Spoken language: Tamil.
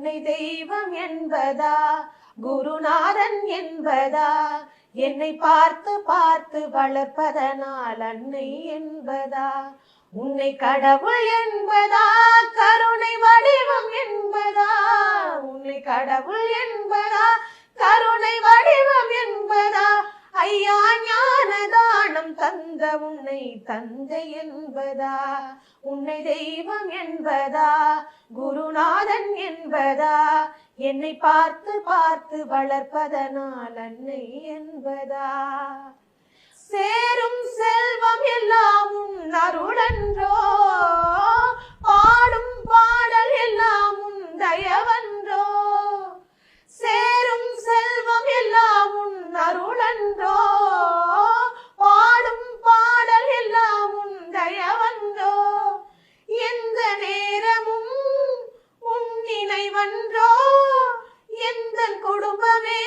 உன்னை தெய்வம் என்பதா குருநாதன் என்பதா என்னை பார்த்து பார்த்து வளர்ப்பதனால் அன்னை என்பதா உன்னை கடவுள் என்பதா கருணை வடிவம் என்பதா உன்னை கடவுள் என்பதா கருணை வடிவம் என்பதா ஐயா ஞான தானம் தந்த உன்னை தந்தை என்பதா உன்னை தெய்வம் என்பதா குருநாதன் என்பதா என்னை பார்த்து பார்த்து வளர்ப்பதனால் அன்னை என்பதா சேரும் செல்வம் எல்லாம் உன் அருளன்றோ பாடும் பாடல் எல்லாம் உன் தயவன்றோ சேரும் செல்வம் எல்லாம் உன் அருளன்றோ பாடும் பாடல் எல்லாம் உன் தயவன்றோ எந்த நேரமும் உன் நினைவன்றோ எந்த குடும்பமே